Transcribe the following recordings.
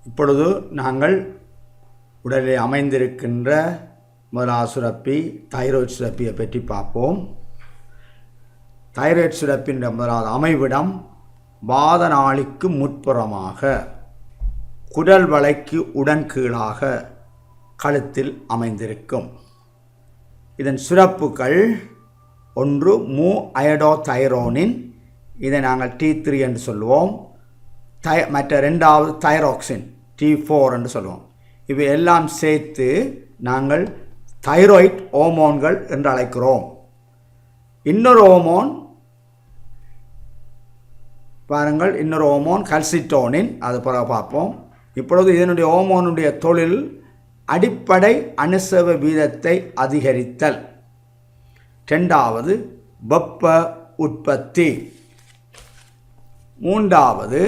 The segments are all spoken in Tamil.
இப்பொழுது நாங்கள் உடலில் அமைந்திருக்கின்ற முதலாவது சுரப்பி தைராய்டு சுரப்பியை பற்றி பார்ப்போம். தைராய்டு சுரப்பின் முதலாவது அமைவிடம் வாத நாளிக்கு முற்புறமாக குடல் வளைக்கு உடன் கீழாக கழுத்தில் அமைந்திருக்கும். இதன் சுரப்புகள் ஒன்று மூ அயடோதைரோனின், இதை நாங்கள் T3 என்று சொல்லுவோம். மற்ற ரெண்டாவது தைராக்சின் T4 என்று சொல்லுவோம். இவை எல்லாம் சேர்த்து நாங்கள் தைராய்டு ஹோமோன்கள் என்று அழைக்கிறோம். இன்னொரு ஹோமோன் பாருங்கள், இன்னொரு ஹோமோன் கல்சிட்டோனின், அது பிறகு பார்ப்போம். இப்பொழுது இதனுடைய ஹோமோனுடைய தொழில் அடிப்படை அணுசவ வீதத்தை அதிகரித்தல். இரண்டாவது வெப்ப உற்பத்தி. மூன்றாவது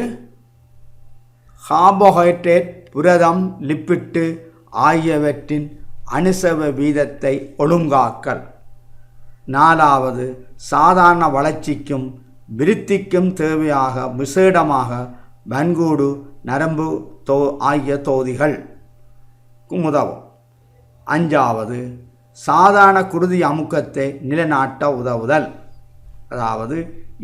கார்போஹைட்ரேட், புரதம், லிப்பிட்டு ஆகியவற்றின் அணுசவ வீதத்தை ஒழுங்காக்கல். நாலாவது சாதாரண வளர்ச்சிக்கும் விருத்திக்கும் தேவையாக விசேடமாக வன்கூடு, நரம்பு ஆகிய தொகுதிகள் உதவும். அஞ்சாவது சாதாரண குருதி அமுக்கத்தை நிலைநாட்ட உதவுதல். அதாவது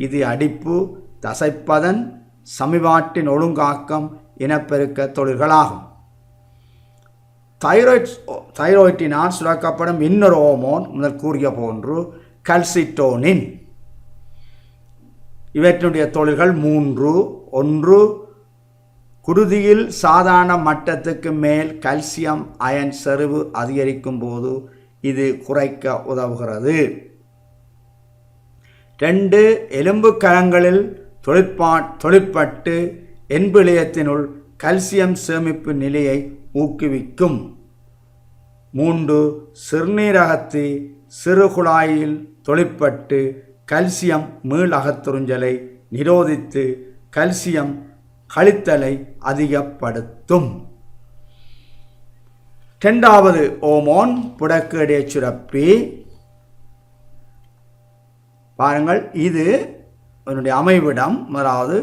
இது அடிப்பு, தசைப்பதன், சமிபாட்டின் ஒழுங்காக்கம், இனப்பெருக்க தொழில்களாகும். தைராய்டினால் சுரக்கப்படும் இன்னொரு ஹோமோன் முதல் கூறிய போன்று கல்சிட்டோனின். இவற்றினுடைய தொழில்கள் மூன்று. ஒன்று, குருதியில் சாதாரண மட்டத்துக்கு மேல் கல்சியம் அயன் செறிவு அதிகரிக்கும் போது இது குறைக்க உதவுகிறது. 2, எலும்பு கலங்களில் தொழிற்பட்டு என்பிழையத்தினுள் கல்சியம் சேமிப்பு நிலையை ஊக்குவிக்கும். 3, சிறுநீரகத்து சிறுகுழாயில் தொழிற்பட்டு கல்சியம் மீள் அகத்துறிஞ்சலை நிரோதித்து கல்சியம் கழித்தலை அதிகப்படுத்தும். 2வது ஹோமோன் புடக்கேடிய சுரப்பி. பாருங்கள், இது அதனுடைய அமைவிடம். அதாவது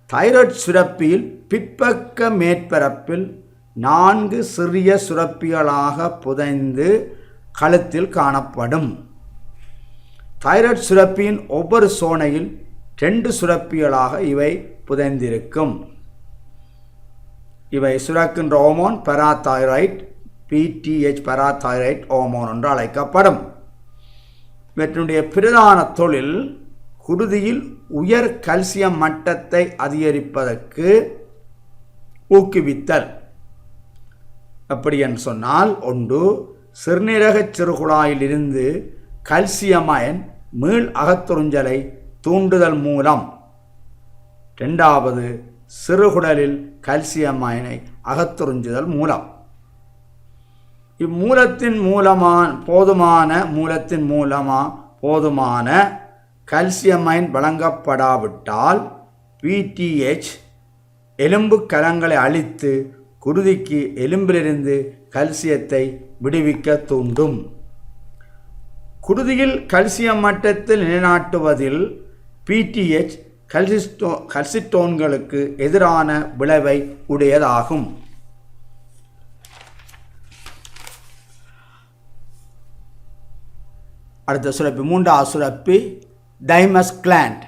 தைராய்டு சுரப்பியில் பிற்பக்க மேற்பரப்பில் 4 சிறிய சுரப்பிகளாக புதைந்து கழுத்தில் காணப்படும். தைராய்டு சுரப்பியின் ஒவ்வொரு சோனையில் 2 சுரப்பிகளாக இவை புதைந்திருக்கும். இவை சுரக்கின்ற ஹோமோன் பராதைராய்டு, PTH பராதைராய்டு ஹோமோன் என்று அழைக்கப்படும். இவற்றினுடைய பிரதான தொழில் குருதியில் உயர் கல்சியம் மட்டத்தை அதிகரிப்பதற்கு ஊக்குவித்தல். எப்படி என்று சொன்னால், 1, சிறுநீரக சிறுகுழாயில் இருந்து கல்சியம் அயன் மீள் அகத்துறிஞ்சலை தூண்டுதல் மூலம். 2வது, சிறுகுடலில் கல்சியம் அயனை அகத்துறிஞ்சுதல் மூலம். இம்மூலத்தின் போதுமான கல்சியம் அயன் வழங்கப்படாவிட்டால் PTH எலும்பு கலங்களை அழித்து குருதிக்கு எலும்பிலிருந்து கல்சியத்தை விடுவிக்க தூண்டும். குருதியில் கல்சியம் மட்டத்தில் நிலைநாட்டுவதில் PTH கல்சிட்டோன்களுக்கு எதிரான விளைவை உடையதாகும். அடுத்த சுரப்பி, 3வது சுரப்பி தைமஸ் கிளாண்ட்.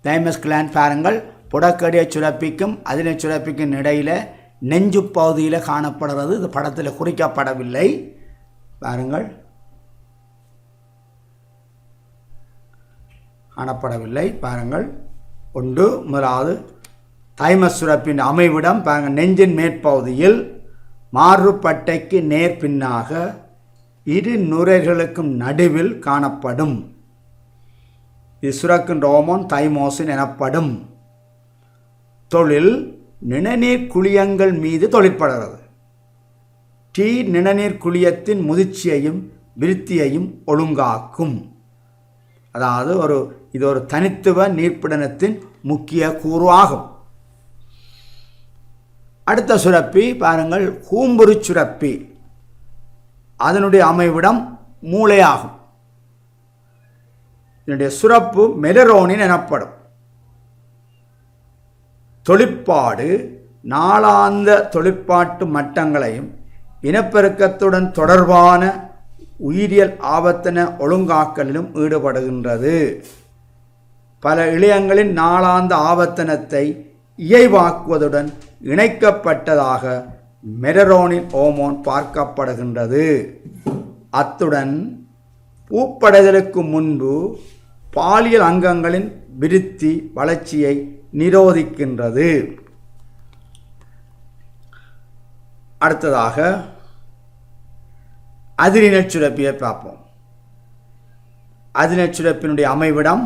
தைமஸ் கிளாண்ட் பாருங்கள், புடக்கடிய சுரப்பிக்கும் அதினை சுரப்பிக்கும் இடையில் நெஞ்சு பகுதியில் காணப்படுறது. இது படத்தில் குறிக்கப்படவில்லை. பாருங்கள், காணப்படவில்லை. பாருங்கள், 1, முதலாவது தைமஸ் சுரப்பின் அமைவிடம் பாருங்கள், நெஞ்சின் மேற்பகுதியில் மாறுபட்டைக்கு நேர் பின்னாக இரு நுரைகளுக்கும் நடுவில் காணப்படும். இது சுரக்கின்ற ஹோமோன் தைமோசின் எனப்படும். தொழில் நிணநீர் குழியங்கள் மீது தொழிற்படுகிறது. நிணநீர் குழியத்தின் முதிர்ச்சியையும் விருத்தியையும் ஒழுங்காக்கும். அதாவது இது ஒரு தனித்துவ நீர்ப்பிடனத்தின் முக்கிய கூறு ஆகும். அடுத்த சுரப்பி பாருங்கள், கூம்புரு சுரப்பி. அதனுடைய அமைவிடம் மூளையாகும். இதனுடைய சுரப்பு மெலரோனின் எனப்படும். தொழிற்பாடு நாளாந்த தொழிற்பாட்டு மட்டங்களையும் இனப்பெருக்கத்துடன் தொடர்பான உயிரியல் ஆபத்தின ஒழுங்காக்கலிலும் ஈடுபடுகின்றது. பல இழையங்களின் நாளாந்த ஆபத்தினத்தை இயைவாக்குவதுடன் இணைக்கப்பட்டதாக மெலட்டோனின் ஹோமோன் பார்க்கப்படுகின்றது. அத்துடன் பூப்படைதலுக்கு முன்பு பாலியல் அங்கங்களின் விருத்தி வளர்ச்சியை நிரோதிக்கின்றது. அடுத்ததாக அதிரினல் சுரப்பியை பார்ப்போம். அதிரினல் சுரப்பினுடைய அமைவிடம்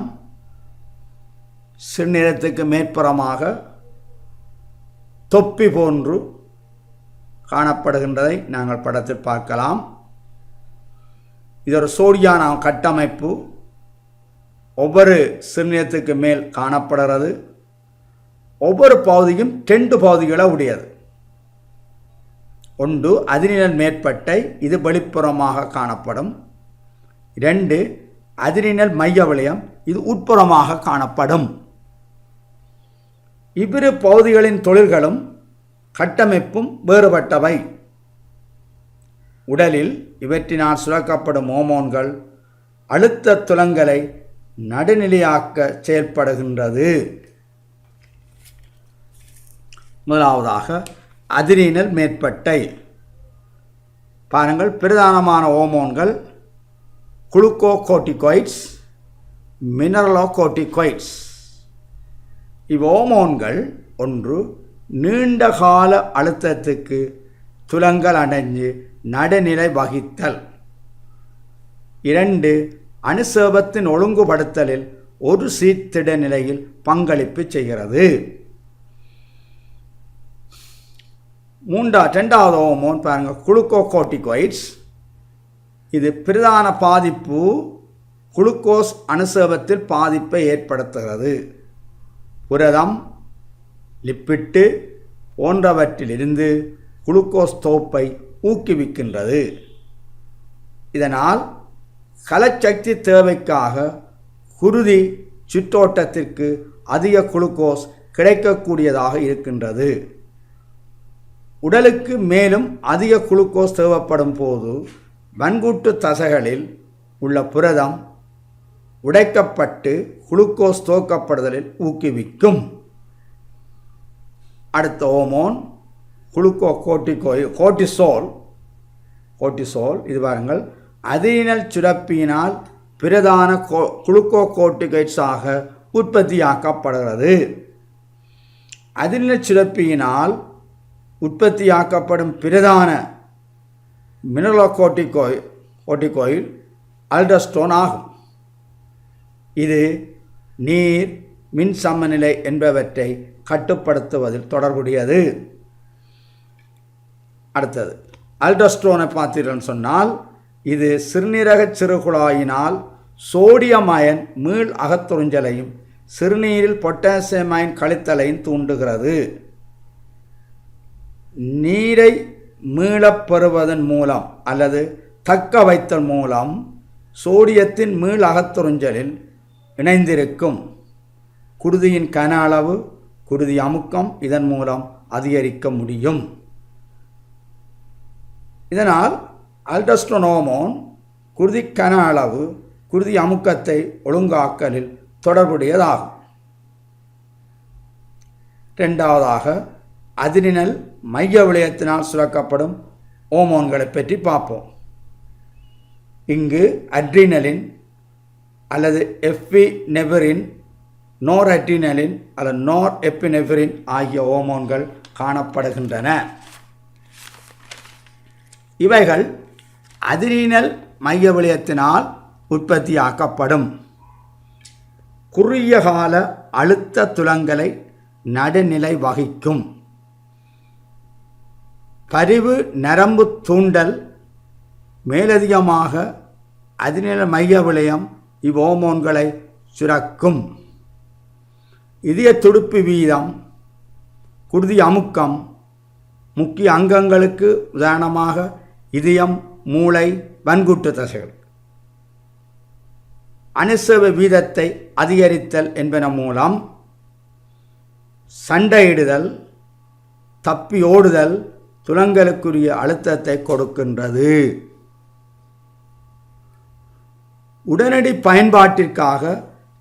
சிறுநீரகத்துக்கு மேற்புறமாக தொப்பி போன்று காணப்படுகின்றதை நாங்கள் படத்தில் பார்க்கலாம். இது ஒரு சோடியான கட்டமைப்பு ஒவ்வொரு சிறுநீரகத்துக்கு மேல் காணப்படுகிறது. ஒவ்வொரு பகுதியும் 2 பகுதிகளை உடையது. ஒன்று அதிரினல் மேற்பட்டை, இது வெளிப்புறமாக காணப்படும். 2 அதிரினல் மைய வளையம், இது உட்புறமாக காணப்படும். இவ்விரு பகுதிகளின் தொழில்களும் கட்டமைப்பும் வேறுபட்டவை. உடலில் இவற்றினால் சுரக்கப்படும் ஹோமோன்கள் அழுத்த துலங்கலை நடுநிலையாக்க செயல்படுகின்றது. முதலாவதாக அதிரினல் மேற்பட்டை பாருங்கள். பிரதானமான ஹோமோன்கள் குளுக்கோகோர்டிகாய்ட்ஸ், மினரலோகோர்டிகாய்ட்ஸ். இவ்ஹோமோன்கள் ஒன்று நீண்டகால அழுத்தத்துக்கு துலங்கல் அடைஞ்சு நடுநிலை வகித்தல். 2 அனுசேபத்தின் ஒழுங்குபடுத்தலில் ஒரு சீர்திட நிலையில் பங்களிப்பு செய்கிறது. 2வது ஹோமோன் பாருங்கள், குளுக்கோகோர்டிகாய்ட்ஸ். இது பிரதான பாதிப்பு குளுக்கோஸ் அனுசேபத்தில் பாதிப்பை ஏற்படுத்துகிறது. புரதம், லிப்பிட்டு போன்றவற்றிலிருந்து குளுக்கோஸ் தொகுப்பை ஊக்குவிக்கின்றது. இதனால் கலச்சக்தி தேவைக்காக குருதி சுற்றோட்டத்திற்கு அதிக குளுக்கோஸ் கிடைக்கக்கூடியதாக இருக்கின்றது. உடலுக்கு மேலும் அதிக குளுக்கோஸ் தேவைப்படும் போது வன்கூட்டு தசைகளில் உள்ள புரதம் உடைக்கப்பட்டு குளுக்கோஸ் துவக்கப்படுதலில் ஊக்குவிக்கும். அடுத்த ஹோமோன் கோர்ட்டிசோல். இது பாருங்கள், அதிரினல் சுரப்பியினால் பிரதான குளுக்கோகோர்டிகாய்ட்ஸாக உற்பத்தியாக்கப்படுகிறது. அதிரினல் சுரப்பியினால் உற்பத்தியாக்கப்படும் பிரதான மினரலோகோர்டிகாய்டு அல்டோஸ்டரோன் ஆகும். இது நீர், மின் சமநிலை என்பவற்றை கட்டுப்படுத்துவதில் தொடர்புடையது. அடுத்தது அல்டோஸ்டரோனை பார்த்தீர்கள் சொன்னால், இது சிறுநீரக சிறுகுழாயினால் சோடியம் அயன் மீள் அகத்துறிஞ்சலையும் சிறுநீரில் பொட்டாசியம் அயன் கழித்தலையும் தூண்டுகிறது. நீரை மீளப்பெறுவதன் மூலம் அல்லது தக்க வைத்தல் மூலம் சோடியத்தின் மீள் அகத்துறிஞ்சலில் இணைந்திருக்கும் குருதியின் கன அளவு, குருதி அமுக்கம் இதன் மூலம் அதிகரிக்க முடியும். இதனால் அல்டோஸ்டரோன் ஹோமோன் குருதி கன அளவு, குருதி அமுக்கத்தை ஒழுங்காக்கலில் தொடர்புடையதாகும். 2வதாக அதிரினல் மைய விளையத்தினால் சுரக்கப்படும் ஹோமோன்களை பற்றி பார்ப்போம். இங்கு அட்ரினலின் அல்லது எப்பினெஃப்ரின், நோர் அட்ரினலின் அல்லது நோர் எப்பினெஃப்ரின் ஆகிய ஹோமோன்கள் காணப்படுகின்றன. இவைகள் அதிரினல் மைய விளையத்தினால் உற்பத்தியாக்கப்படும். குறுகிய கால அழுத்த துலங்கலை நடுநிலை வகிக்கும். பரிவு நரம்பு தூண்டல் மேலதிகமாக அதிரினல் மைய விளையம் இவ்ஹோமோன்களை சுரக்கும். இதய துடிப்பு வீதம், குருதி அமுக்கம், முக்கிய அங்கங்களுக்கு உதாரணமாக இதயம், மூளை, வன்கூட்டு தசைகள் அனுசேப வீதத்தை அதிகரித்தல் என்பன மூலம் சண்டையிடுதல், தப்பி ஓடுதல் துலங்கலுக்குரிய அழுத்தத்தை கொடுக்கின்றது. உடனடி பயன்பாட்டிற்காக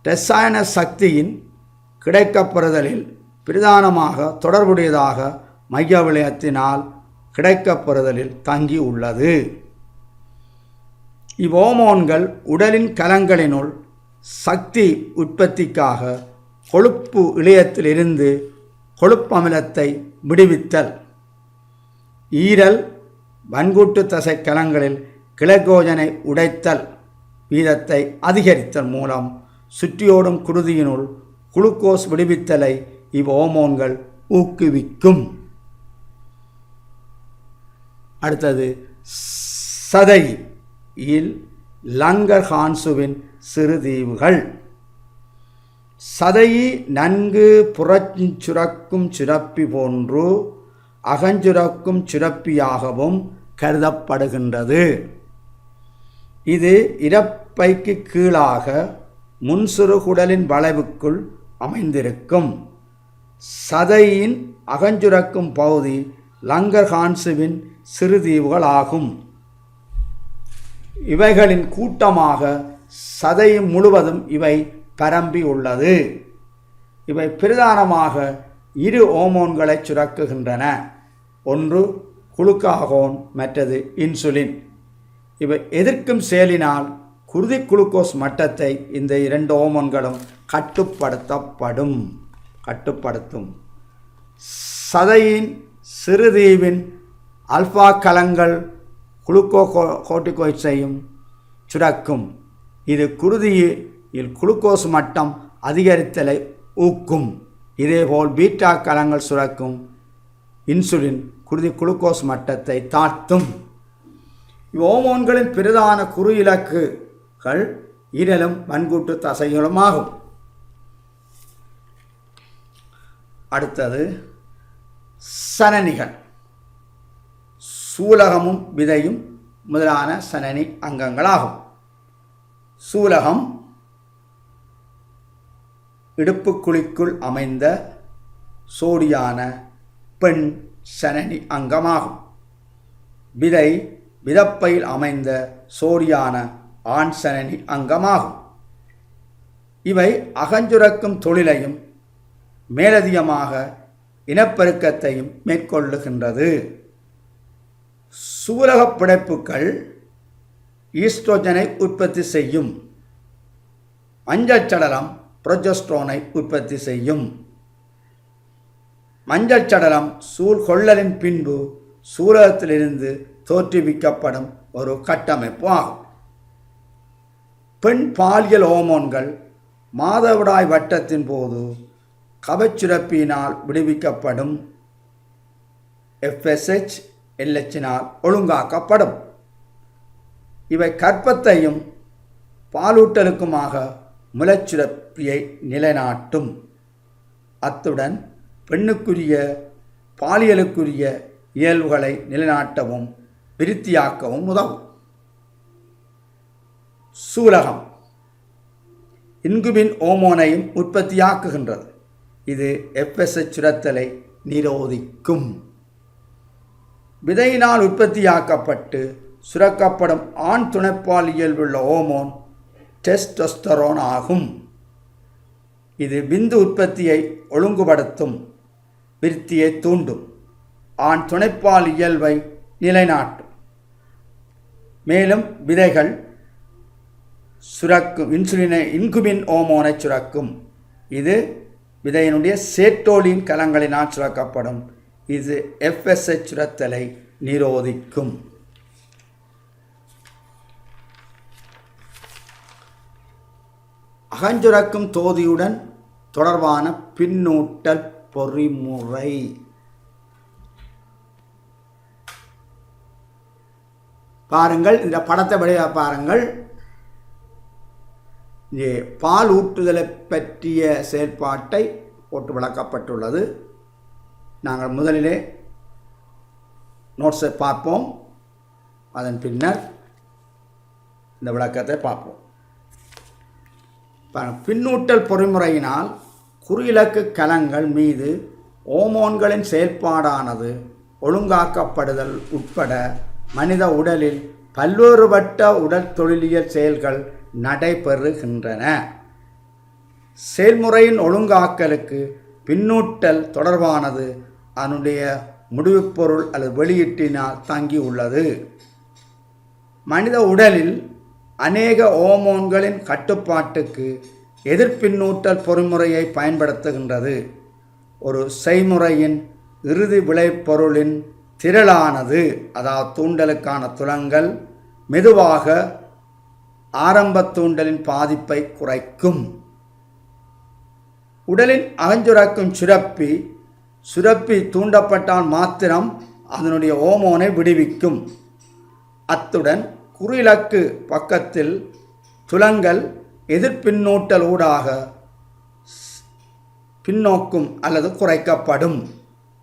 இரசாயன சக்தியின் கிடைக்கப்பெறுதலில் பிரதானமாக தொடர்புடையதாக மைய விளையத்தினால் கிடைக்கப்பெறுதலில் தங்கி உள்ளது. இவ்ஹோமோன்கள் உடலின் கலங்களினுள் சக்தி உற்பத்திக்காக கொழுப்பு இழையத்திலிருந்து கொழுப்பமிலத்தை விடுவித்தல், ஈரல் வன்கூட்டு தசை கலங்களில் கிளைகோஜனை உடைத்தல் வீதத்தை அதிகரித்தல் மூலம் சுற்றியோடும் குருதியினுள் குளுக்கோஸ் விடுவித்தலை இவ்ஹோமோன்கள் ஊக்குவிக்கும். அடுத்தது சதையில் லங்கர்ஹான்சுவின் சிறுதீவுகள். சதையி நன்கு புறச்சுரக்கும் சுரப்பி போன்று அகஞ்சுரக்கும் சுரப்பியாகவும் கருதப்படுகின்றது. இது இரைப்பைக்கு கீழாக முன்சிறுகுடலின் வளைவுக்குள் அமைந்திருக்கும். சதையின் அகஞ்சுரக்கும் பகுதி லங்கர்ஹான்சுவின் சிறுதீவுகளாகும். இவைகளின் கூட்டமாக சதை முழுவதும் இவை பரம்பி உள்ளது. இவை பிரதானமாக இரு ஹோமோன்களை சுரக்குகின்றன. ஒன்று குளுக்காகோன், மற்றது இன்சுலின். இவை எதிர்க்கும் செயலினால் குருதி குளுக்கோஸ் மட்டத்தை இந்த இரண்டு ஹோமோன்களும் கட்டுப்படுத்தும். சதையின் சிறுதீவின் ஆல்பா கலங்கள் குளுக்கோகோர்டிகோய்ட்ஸையும் சுரக்கும். இது குருதியில் குளுக்கோஸ் மட்டம் அதிகரித்தலை ஊக்கும். இதேபோல் பீட்டா கலங்கள் சுரக்கும் இன்சுலின் குருதி குளுக்கோஸ் மட்டத்தை தாழ்த்தும். இவ்ஹோமோன்களின் பிரதான குறு இலக்குகள் ஈரலும் வன்கூட்டு தசைகளும் ஆகும். அடுத்தது சனனிகள். சூலகமும் விதையும் முதலான சனனி அங்கங்களாகும். சூலகம் இடுப்புக்குழிக்குள் அமைந்த சோடியான பெண் சனனி அங்கமாகும். விதை விதப்பையில் அமைந்த சோடியான ஆண் சனனி அங்கமாகும். இவை அகஞ்சுரக்கும் தொழிலையும் மேலதிகமாக இனப்பெருக்கத்தையும் மேற்கொள்ளுகின்றது. சூலகப் பிணைப்புகள் ஈஸ்ட்ரோஜனை உற்பத்தி செய்யும். மஞ்சள் சடலம் புரோஜெஸ்டரோனை உற்பத்தி செய்யும். மஞ்சள் சடலம் சூழ்கொள்ளலின் பின்பு சூலகத்திலிருந்து தோற்றுவிக்கப்படும் ஒரு கட்டமைப்பு ஆகும். பெண் பாலியல் ஹோமோன்கள் மாதவிடாய் வட்டத்தின் போது கபச்சுரப்பினால் விடுவிக்கப்படும். FSH LHனால் ஒழுங்காக்கப்படும். இவை கர்ப்பத்தையும் பாலூட்டலுக்குமாக முலச்சுரப்பியை நிலைநாட்டும். அத்துடன் பெண்ணுக்குரிய பாலியலுக்குரிய இயல்புகளை நிலைநாட்டவும் விருத்தியாக்கவும் உதவும். சூலகம் இன்குபின் ஹோமோனையும் உற்பத்தியாக்குகின்றது. இது FSH சுரத்தலை நிரோதிக்கும். விதையினால் உற்பத்தியாக்கப்பட்டு சுரக்கப்படும் ஆண் துணைப்பால் இயல்புள்ள ஹோமோன் டெஸ்டோஸ்டரோன் ஆகும். இது விந்து உற்பத்தியை ஒழுங்குபடுத்தும், விருத்தியை தூண்டும், ஆண் துணைப்பால் இயல்பை நிலைநாட்டும். மேலும் விதைகள் சுரக்கும் இன்குபின் ஹோமோனை சுரக்கும். இது விதையினுடைய சேட்டோலின் கலங்களினால் சுரக்கப்படும். இது FSH சுரத்தலை நிரோதிக்கும். அகஞ்சுரக்கும் தோதியுடன் தொடர்பான பின்னூட்டல் பொறிமுறை. பாருங்கள், இந்த படத்தை வழியாக பாருங்கள். பால் ஊற்றுதலை பற்றிய செயல்பாட்டை போட்டு விளக்கப்பட்டுள்ளது. நாங்கள் முதலிலே நோட்ஸை பார்ப்போம், அதன் பின்னர் இந்த விளக்கத்தை பார்ப்போம். பின்னூட்டல் பொறிமுறையினால் குறியிலக்கு கலங்கள் மீது ஓமோன்களின் செயல்பாடானது ஒழுங்காக்கப்படுதல் உட்பட மனித உடலில் பல்வேறுபட்ட உடல் தொழிலியல் செயல்கள் நடைபெறுகின்றன. செயல்முறையின் ஒழுங்காக்கலுக்கு பின்னூட்டல் தொடர்பானது அதனுடைய முடிவுப்பொருள் அல்லது வெளியீட்டினால் தங்கியுள்ளது. மனித உடலில் அநேக ஹோமோன்களின் கட்டுப்பாட்டுக்கு எதிர்பின்னூட்டல் பொறிமுறையை பயன்படுத்துகின்றது. ஒரு செய்முறையின் இறுதி விளைபொருளின் திரளானது, அதாவது தூண்டலுக்கான துலங்கள், மெதுவாக ஆரம்ப தூண்டலின் பாதிப்பை குறைக்கும். உடலின் அகஞ்சுரக்கும் சுரப்பி தூண்டப்பட்டால் மாத்திரம் அதனுடைய ஹோமோனை விடுவிக்கும். அத்துடன் குறியிலக்கு பக்கத்தில் துலங்கள் எதிர்பின்னூட்டல் ஊடாக பின்னோக்கும் அல்லது குறைக்கப்படும்.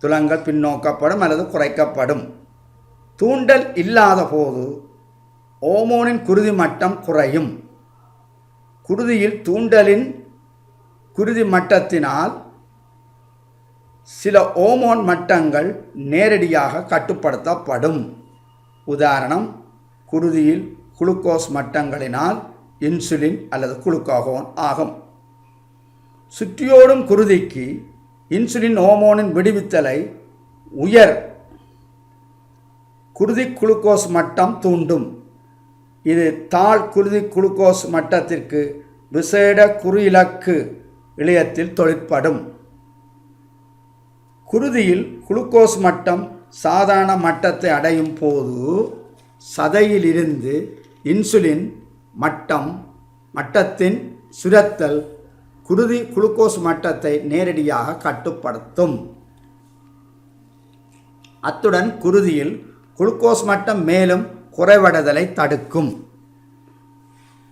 துலங்கள் பின்னோக்கப்படும் அல்லது குறைக்கப்படும். தூண்டல் இல்லாத போது ஹோமோனின் குருதி மட்டம் குறையும். குருதியில் தூண்டலின் குருதி மட்டத்தினால் சில ஹோமோன் மட்டங்கள் நேரடியாக கட்டுப்படுத்தப்படும். உதாரணம், குருதியில் குளுக்கோஸ் மட்டங்களினால் இன்சுலின் அல்லது குளுக்காகோன் ஆகும். சுற்றியோடும் குருதிக்கு இன்சுலின் ஹோமோனின் விடுவித்தலை உயர் குருதி குளுக்கோஸ் மட்டம் தூண்டும். இது தாழ் குருதி குளுக்கோஸ் மட்டத்திற்கு விசேட குறியிலக்கு இழையத்தில் தொழிற்படும். குருதியில் குளுக்கோஸ் மட்டம் சாதாரண மட்டத்தை அடையும் போது சதையிலிருந்து இன்சுலின் மட்டத்தின் சுரத்தல் குருதி குளுக்கோஸ் மட்டத்தை நேரடியாக கட்டுப்படுத்தும். அத்துடன் குருதியில் குளுக்கோஸ் மட்டம் மேலும் குறைவடைதலை தடுக்கும்.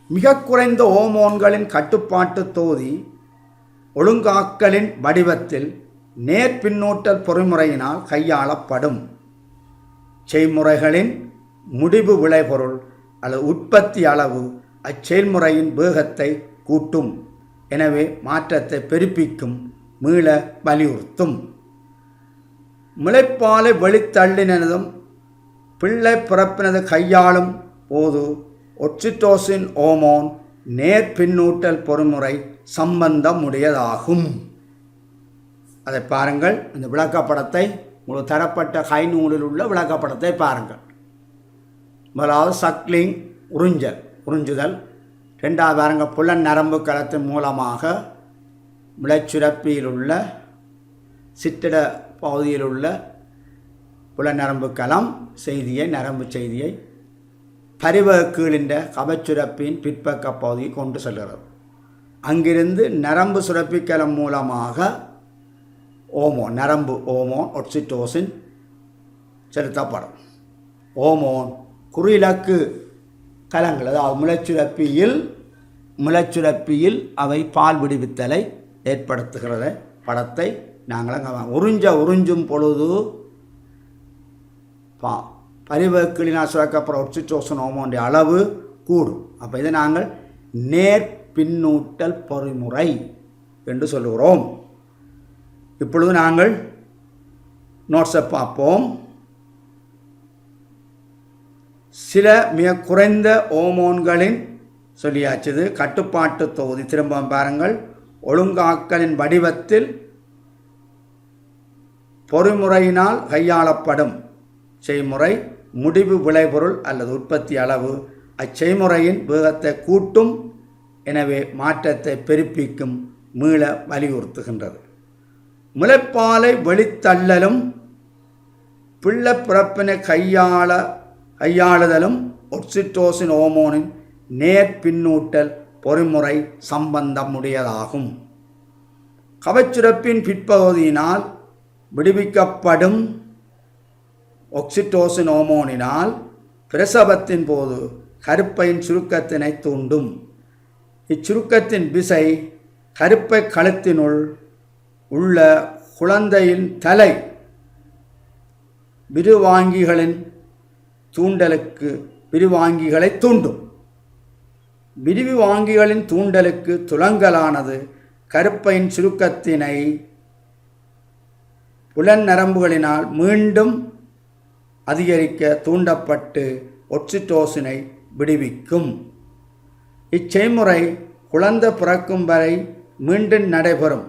மிக குறைந்த ஹோமோன்களின் கட்டுப்பாட்டு தொகுதி ஒழுங்காக்கலின் வடிவத்தில் நேர்பின்னூட்டல் பொறிமுறையினால் கையாளப்படும். செய்முறைகளின் முடிவு விளைபொருள் அல்லது உற்பத்தி அளவு அச்செயல்முறையின் வேகத்தை கூட்டும். எனவே மாற்றத்தை பெருப்பிக்கும், மீள வலியுறுத்தும். முளைப்பாலை வெளித்தள்ளினதும் பிள்ளை பிறப்பினது கையாளும் போது ஒக்சிட்டோசின் ஹோமோன் நேர்பின்னூட்டல் பொறிமுறை சம்பந்தமுடையதாகும். அதை பாருங்கள். இந்த விளக்கப்படத்தை உங்களுக்கு தரப்பட்ட கைநூலில் உள்ள விளக்கப்படத்தை பாருங்கள். முதலாவது சக்லிங் உறிஞ்சுதல். ரெண்டாவது பாருங்க, புலன் நரம்பு களத்தின் மூலமாக விளைச்சுரப்பியில் உள்ள சிற்றிட பகுதியில் உள்ள புலநரம்பு களம் நரம்பு செய்தியை பரிவகீழின்ற கபச்சுரப்பின் பிற்பக்க பகுதியை கொண்டு செல்கிறது. அங்கிருந்து நரம்பு சுரப்பிக்கலம் மூலமாக நரம்பு ஹோமோன் ஒக்சிட்டோசின் செலுத்தப்படும். ஹோமோன் குறியிலக்கு கலங்கள், அதாவது முளைச்சுரப்பியில் அவை பால் விடுவித்தலை ஏற்படுத்துகிறத படத்தை நாங்கள் உறிஞ்சும் பொழுது பரிவகீழினால் சுரக்கப்படுற ஒக்சிட்டோசின் ஹோமோனுடைய அளவு கூடும். அப்போ இதை நாங்கள் நேர்பின்னூட்டல் பொறிமுறை என்று சொல்லுகிறோம். இப்பொழுது நாங்கள் நோட்ஸை பார்ப்போம். சில மிக குறைந்த ஹோமோன்களின் சொல்லியாச்சுது கட்டுப்பாட்டு தொகுதி. திரும்ப பாருங்கள். ஒழுங்காக்கலின் வடிவத்தில் பொறிமுறையினால் கையாளப்படும் செய்முறை முடிவு விளைபொருள் அல்லது உற்பத்தி அளவு அச்செய்முறையின் வேகத்தை கூட்டும். எனவே மாற்றத்தை பெருப்பிக்கும், மீள வலியுறுத்துகின்றது. முளைப்பாலை வெளித்தள்ளலும் பிள்ளை பிறப்பினை கையாளுதலும் ஒக்சிட்டோசின் ஹோமோனின் நேர்பின்னூட்டல் பொறிமுறை சம்பந்தமுடையதாகும். கபச்சுரப்பின் பிற்பகுதியினால் விடுவிக்கப்படும் ஒக்சிட்டோசின் ஹோமோனினால் பிரசவத்தின் போது கருப்பையின் சுருக்கத்தினை தூண்டும். இச்சுருக்கத்தின் விசை கருப்பை கழுத்தினுள் உள்ள குழந்தையின் தலை விரிவாங்கிகளை தூண்டும். விரிவாங்கிகளின் தூண்டலுக்கு துலங்கலானது கருப்பையின் சுருக்கத்தினை புலன் நரம்புகளினால் மீண்டும் அதிகரிக்க தூண்டப்பட்டு ஒக்சிட்டோசினை விடுவிக்கும். இச்செய்முறை குழந்தை பிறக்கும் வரை மீண்டும் நடைபெறும்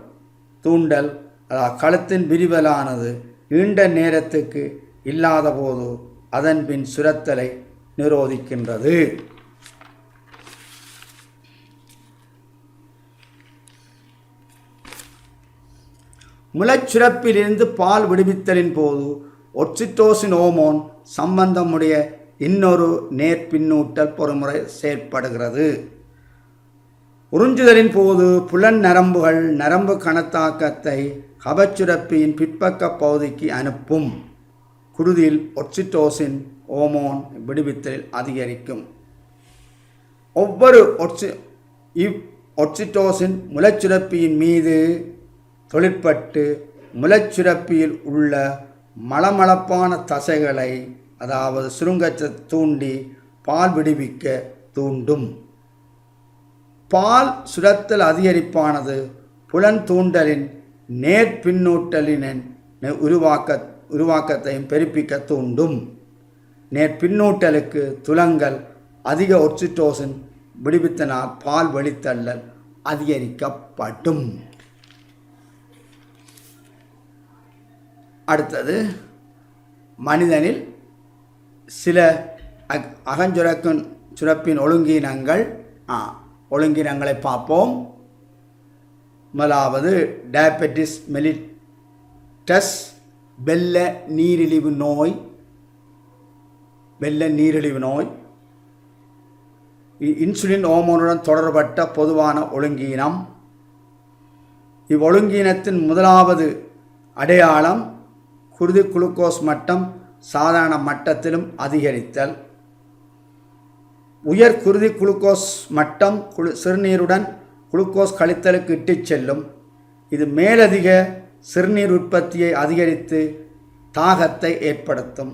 தூண்டல் கழுத்தின் விரிவலானது நீண்ட நேரத்துக்கு இல்லாத போது அதன் பின் சுரத்தலை நிரோதிக்கின்றது. முளைச்சுரப்பிலிருந்து பால் விடுவித்தலின் போது ஒக்சிட்டோசின் ஹோமோன் சம்பந்தமுடைய இன்னொரு நேர்பின்னூட்டல் பொறுமுறை செயற்படுகிறது. உறிஞ்சுதலின் போது புலன் நரம்புகள் நரம்பு கணத்தாக்கத்தை கபச்சுரப்பியின் பிற்பக்க பகுதிக்கு அனுப்பும். குருதியில் ஒக்சிட்டோசின் ஹோமோன் விடுவித்தலில் அதிகரிக்கும். ஒவ்வொரு ஒக்சிட்டோசின் முளைச்சுரப்பியின் மீது தொழிற்பட்டு முளைச்சுரப்பியில் உள்ள மளமளப்பான தசைகளை அதாவது சுருங்கத்தை தூண்டி பால் விடுவிக்க தூண்டும். பால் சுரத்தல் அதிகரிப்பானது புலன் தூண்டலின் நேர்பின்னூட்டலின் உருவாக்கத்தையும் பெருப்பிக்க தூண்டும். நேர்பின்னூட்டலுக்கு துலங்கல் அதிக ஒக்சிட்டோசின் விடுவித்தனால் பால் வெளித்தள்ளல் அதிகரிக்கப்படும். அடுத்தது மனிதனில் சில அகஞ்சுரக்கும் சுரப்பின் ஒழுங்கீனங்களை பார்ப்போம். முதலாவது டயபெட்டிஸ் மெலிட்டஸ் வெள்ளை நீரிழிவு நோய் இன்சுலின் ஹோமோனுடன் தொடர்பட்ட பொதுவான ஒழுங்கீனம். இவ்வொழுங்கீனத்தின் முதலாவது அடையாளம் குருதி குளுக்கோஸ் மட்டம் சாதாரண மட்டத்திலும் அதிகரித்தல். உயர் குருதி குளுக்கோஸ் மட்டம் சிறுநீருடன் குளுக்கோஸ் கழித்தலுக்கு இட்டுச் செல்லும். இது மேலதிக சிறுநீர் உற்பத்தியை அதிகரித்து தாகத்தை ஏற்படுத்தும்.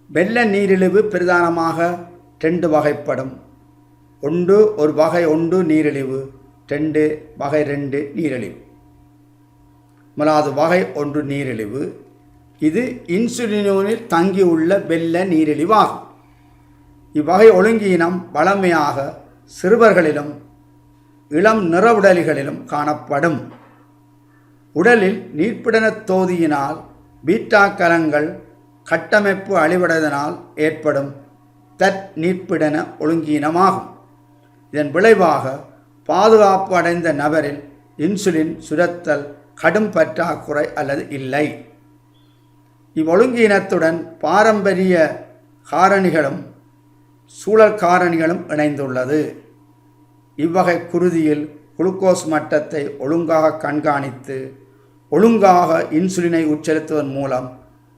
வெள்ளை நீரிழிவு பிரதானமாக 2 வகைப்படும். ஒரு வகை 1 நீரிழிவு, வகை 2 நீரிழிவு. முதலாவது வகை 1 நீரிழிவு. இது இன்சுலினில் தங்கியுள்ள வெள்ளை நீரிழிவு ஆகும். இவ்வகை ஒழுங்கீனம் வழமையாக சிறுவர்களிலும் இளம் நிறவுடலிகளிலும் காணப்படும். உடலில் நீர்ப்பிடன தோதியினால் பீட்டா கலங்கள் கட்டமைப்பு அழிவடைவதனால் ஏற்படும் நீர்ப்பிடன ஒழுங்கீனமாகும். இதன் விளைவாக பாதுகாப்பு அடைந்த நபரில் இன்சுலின் சுரத்தல் கடும் பற்றாக்குறை அல்லது இல்லை. இவ்வொழுங்கீனத்துடன் பாரம்பரிய காரணிகளும் சூழல் காரணிகளும் இணைந்துள்ளது. இவ்வகை குருதியில் குளுக்கோஸ் மட்டத்தை ஒழுங்காக கண்காணித்து ஒழுங்காக இன்சுலினை உட்செலுத்துவதன் மூலம்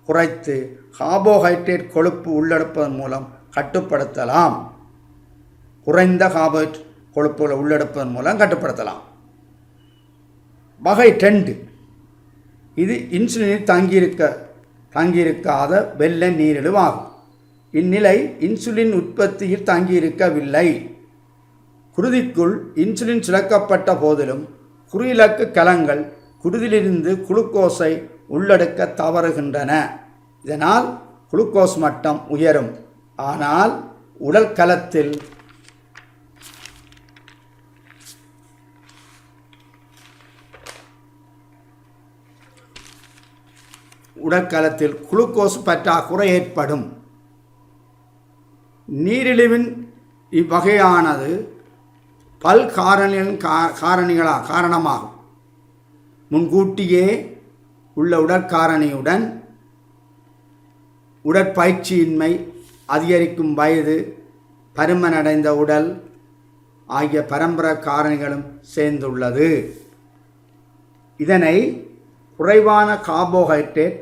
குறைத்து கார்போஹைட்ரேட் கொழுப்பு உள்ளெடுப்பதன் மூலம் கட்டுப்படுத்தலாம். குறைந்த கார்போஹைட்ரேட் கொழுப்புகளை உள்ளெடுப்பதன் மூலம் கட்டுப்படுத்தலாம். வகை 2 இது இன்சுலினில் தங்கியிருக்காத வெள்ளை நீரிழிவு ஆகும். இந்நிலை இன்சுலின் உற்பத்தியில் தங்கியிருக்கவில்லை. குருதிக்குள் இன்சுலின் சுரக்கப்பட்ட போதிலும் குறியிலக்கு கலங்கள் குருதியிலிருந்து குளுக்கோஸை உள்ளெடுக்க தவறுகின்றன. இதனால் குளுக்கோஸ் மட்டம் உயரும். ஆனால் உடற்கலத்தில் குளுக்கோஸ் பற்றாக்குறை ஏற்படும். நீரிழிவின் இவ்வகையானது காரணமாகும். முன்கூட்டியே உள்ள உடற்காரணியுடன் உடற்பயிற்சியின்மை, அதிகரிக்கும் வயது, பருமனடைந்த உடல் ஆகிய பரம்பரை காரணிகளும் சேர்ந்துள்ளது. இதனை குறைவான கார்போஹைட்ரேட்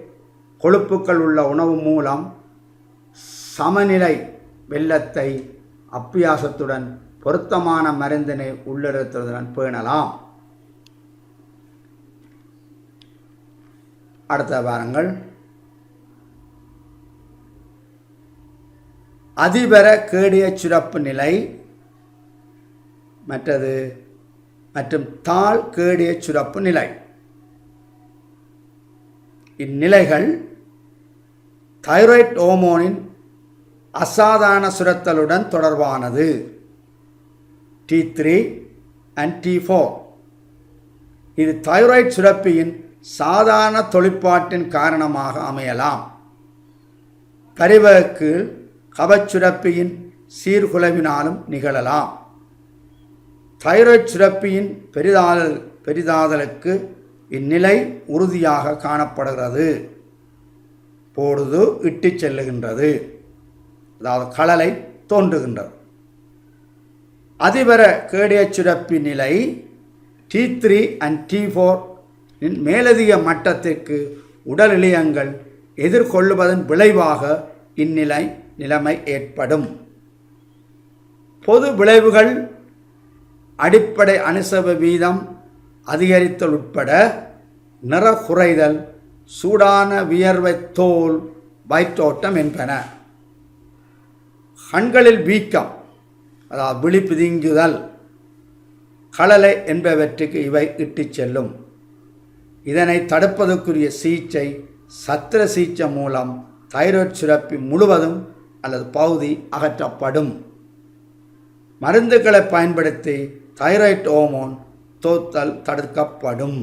கொழுப்புக்கள் உள்ள உணவு மூலம் சமநிலை வெள்ளத்தை அப்பியாசத்துடன் பொருத்தமான மருந்தினை உள்ளிருத்துவதுடன் பேணலாம். அடுத்த வாரங்கள் அதிபர கேடிய சுரப்பு நிலை, மற்றது மற்றும் தாழ் கேடிய சுரப்பு நிலை. இந்நிலைகள் தைராய்டு ஹோமோனின் அசாதாரண சுரத்தலுடன் தொடர்பானது. T3 and T4 இது தைராய்டு சுரப்பியின் சாதாரண தொழிற்பாட்டின் காரணமாக அமையலாம். கருவகக்கீழ் கபச்சுரப்பியின் சீர்குலைவினாலும் நிகழலாம். தைராய்டு சுரப்பியின் பெரிதாதலுக்கு இந்நிலை உறுதியாக காணப்படுகிறது. பொழுது இட்டு செல்லுகின்றது, அதாவது களலை தோன்றுகின்றது. அதிபர கேடிய சுரப்பி நிலை T3 and T4 இன் மேலதிக மட்டத்திற்கு உடல் இழையங்கள் எதிர்கொள்ளுவதன் விளைவாக நிலைமை ஏற்படும். பொது விளைவுகள் அடிப்படை அனுசவ வீதம் அதிகரித்தல் உட்பட நிற குறைதல், சூடான வியர்வை தோல், வயிற்றோட்டம் என்பன. கண்களில் வீக்கம், அதாவது விழி பிதுங்குதல், களலை என்பவற்றுக்கு இவை இட்டுச் செல்லும். இதனை தடுப்பதற்குரிய சிகிச்சை சத்திர சிகிச்சை மூலம் தைராய்டு சுரப்பி முழுவதும் அல்லது பகுதி அகற்றப்படும். மருந்துகளை பயன்படுத்தி தைராய்டு ஹோமோன் தோத்தல் தடுக்கப்படும்.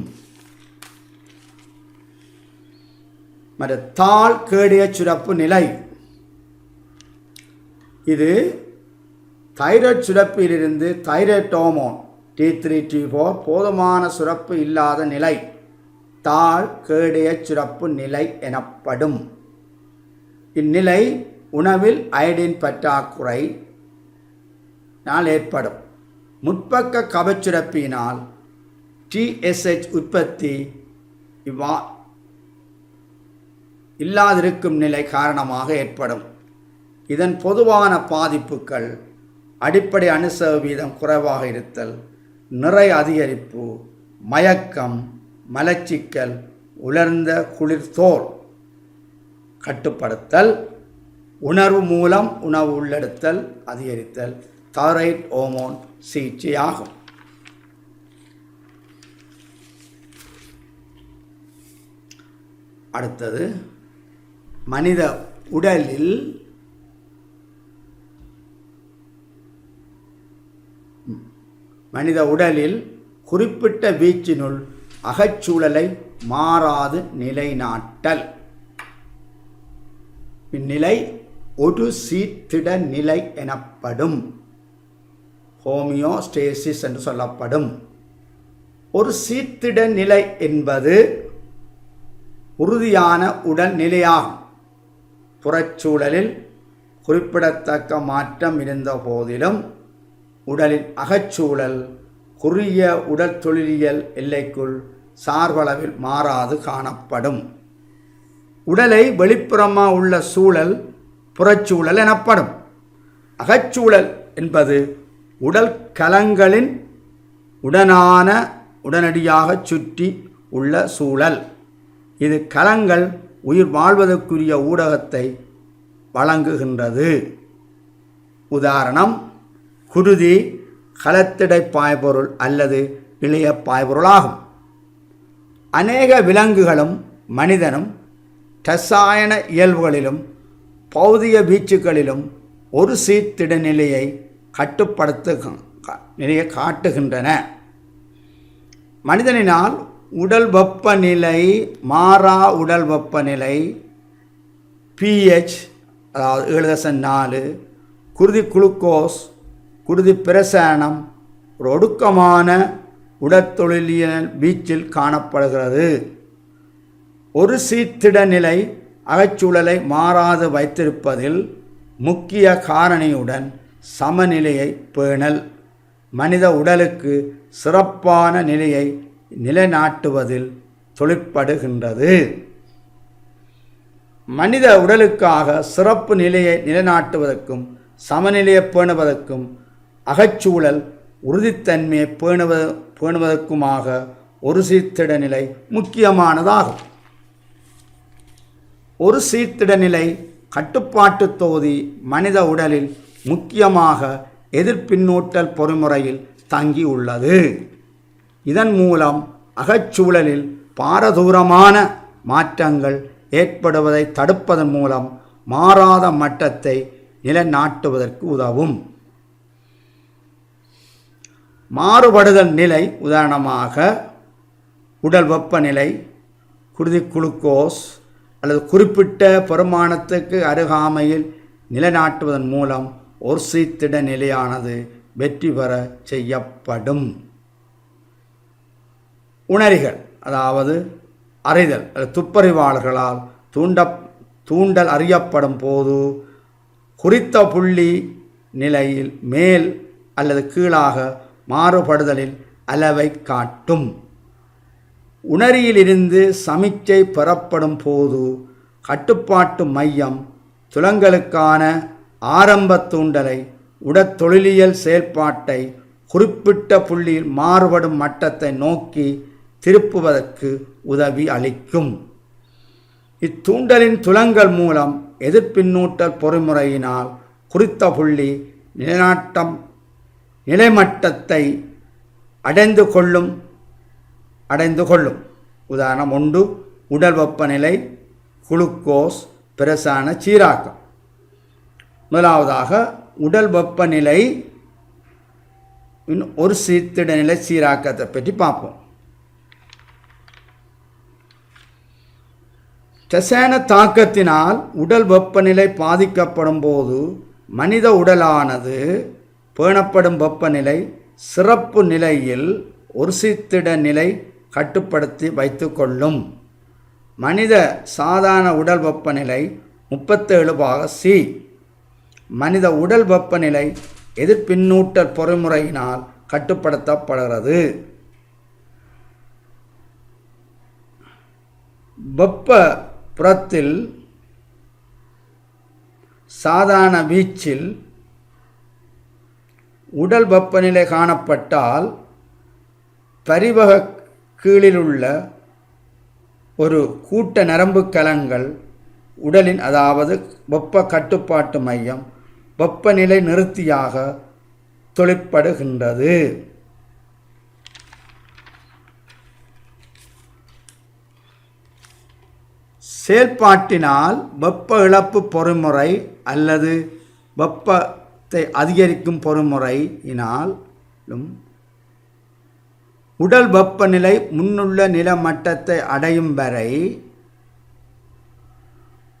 தாழ் கேடிய சுரப்பு நிலை இது thyroid சுரப்பிலிருந்து thyroid hormone T3 T4 போதுமான சுரப்பு இல்லாத நிலை தாழ் கேடிய சுரப்பு நிலை எனப்படும். இந்நிலை உணவில் அயோடின் பற்றாக்குறை ஏற்படும். முற்பக்க கபச்சுரப்பியினால் TSH உற்பத்தி இல்லாதிருக்கும் நிலை காரணமாக ஏற்படும். இதன் பொதுவான பாதிப்புகள் அடிப்படை அனுசவ வீதம் குறைவாக இருத்தல், நிறை அதிகரிப்பு, மயக்கம், மலச்சிக்கல், உலர்ந்த குளிர்தோல், கட்டுப்படுத்தல், உணர்வு மூலம் உணவு உள்ளெடுத்தல் அதிகரித்தல் தைராய்டு ஹோமோன் சிகிச்சையாகும். அடுத்தது மனித உடலில் குறிப்பிட்ட வீச்சினுள் அகச்சூழலை மாறாது நிலைநாட்டல். இந்நிலை ஒரு சீர்திட நிலை எனப்படும். ஹோமியோஸ்டேசிஸ் என்று சொல்லப்படும். ஒரு சீர்திட நிலை என்பது உறுதியான உடல் நிலையாகும். புறச்சூழலில் குறிப்பிடத்தக்க மாற்றம் இருந்த போதிலும் உடலின் அகச்சூழல் குறுகிய உடல் தொழிலியல் எல்லைக்குள் சார்பளவில் மாறாது காணப்படும். உடலை வெளிப்புறமாக உள்ள சூழல் புறச்சூழல் எனப்படும். அகச்சூழல் என்பது உடல் கலங்களின் உடனடியாக சுற்றி உள்ள சூழல். இது கலங்கள் உயிர் வாழ்வதற்குரிய ஊடகத்தை வழங்குகின்றது. உதாரணம், குருதி கலத்திடை பாய்பொருள் அல்லது இளைய பாய்பொருளாகும். அநேக விலங்குகளும் மனிதனும் இரசாயன இயல்புகளிலும் பௌதிக வீச்சுக்களிலும் ஒரு சீர்திட நிலையை காட்டுகின்றன. மனிதனினால் உடல் வெப்பநிலை, மாறா உடல் வெப்பநிலை, pH அதாவது 7.4, குருதி குளுக்கோஸ், குருதி பிரசானம் ஒரு ஒடுக்கமான உடற்தொழிலியல் வீச்சில் காணப்படுகிறது. ஒரு சீர்திட நிலை அகச்சூழலை மாறாது வைத்திருப்பதில் முக்கிய காரணியுடன் சமநிலையை பேணல் மனித உடலுக்கு சிறப்பான நிலையை நிலைநாட்டுவதில் தொழிற்படுகின்றது. மனித உடலுக்காக சிறப்பு நிலையை நிலைநாட்டுவதற்கும் சமநிலையை பேணுவதற்கும் அகச்சூழல் உறுதித்தன்மையை பேணுவதற்குமாக ஒரு சீர்திட நிலை முக்கியமானதாகும். ஒரு சீர்திட நிலை கட்டுப்பாட்டு தொகுதி மனித உடலில் முக்கியமாக எதிர்பின்னூட்டல் பொறிமுறையில் தங்கி உள்ளது. இதன் மூலம் அகச்சூழலில் பாரதூரமான மாற்றங்கள் ஏற்படுவதை தடுப்பதன் மூலம் மாறாத மட்டத்தை நிலைநாட்டுவதற்கு உதவும். மாறுபடுதல் நிலை உதாரணமாக உடல் வெப்பநிலை, குருதி குளுக்கோஸ் அல்லது குறிப்பிட்ட பெருமானத்துக்கு அருகாமையில் நிலைநாட்டுவதன் மூலம் ஒர்சித்திட நிலையானது வெற்றி பெற செய்யப்படும். உணரிகள் அதாவது அறிதல் துப்பறிவாளர்களால் தூண்டல் அறியப்படும் போது குறித்த புள்ளி நிலையில் மேல் அல்லது கீழாக மாறுபடுதலில் அளவை காட்டும். உணரியிலிருந்து சமிக்கை பெறப்படும் போது கட்டுப்பாட்டு மையம் துலங்களுக்கான ஆரம்ப தூண்டலை உடற்தொழிலியல் செயல்பாட்டை குறிப்பிட்ட புள்ளியில் மாறுபடும் மட்டத்தை நோக்கி திருப்புவதற்கு உதவி அளிக்கும். இத்தூண்டலின் துலங்கள் மூலம் எதிர்பின்னூட்டல் பொறிமுறையினால் குறித்த புள்ளி நிலைமட்டத்தை அடைந்து கொள்ளும். உதாரணம் 1 உடல் வெப்பநிலை, குளுக்கோஸ் பிரசான சீராக்கம். முதலாவதாக உடல் வெப்பநிலை ஒரு சீர்திட நிலை சீராக்கத்தை பற்றி பார்ப்போம். ரசாயன தாக்கத்தினால் உடல் வெப்பநிலை பாதிக்கப்படும் போது மனித உடலானது பேணப்படும் வெப்பநிலை சிறப்பு நிலையில் ஒரு சீர்திட நிலை கட்டுப்படுத்தி வைத்து கொள்ளும். மனித சாதாரண உடல் வெப்பநிலை 37°C. மனித உடல் வெப்பநிலை எதிர்பின்னூட்டல் பொறிமுறையினால் கட்டுப்படுத்தப்படுகிறது. வெப்ப புறத்தில் சாதாரண வீச்சில் உடல் வெப்பநிலை காணப்பட்டால் பரிவக கீழிலுள்ள ஒரு கூட்ட நரம்பு கலங்கள் உடலின் அதாவது வெப்ப கட்டுப்பாட்டு மையம் வெப்பநிலை நிறுத்தியாக தொழிற்படுகின்றது. செயல்பாட்டினால் வெப்ப இழப்பு பொறிமுறை அல்லது வெப்பத்தை அதிகரிக்கும் பொறிமுறையினாலும் உடல் வெப்பநிலை முன்னுள்ள நிலமட்டத்தை அடையும் வரை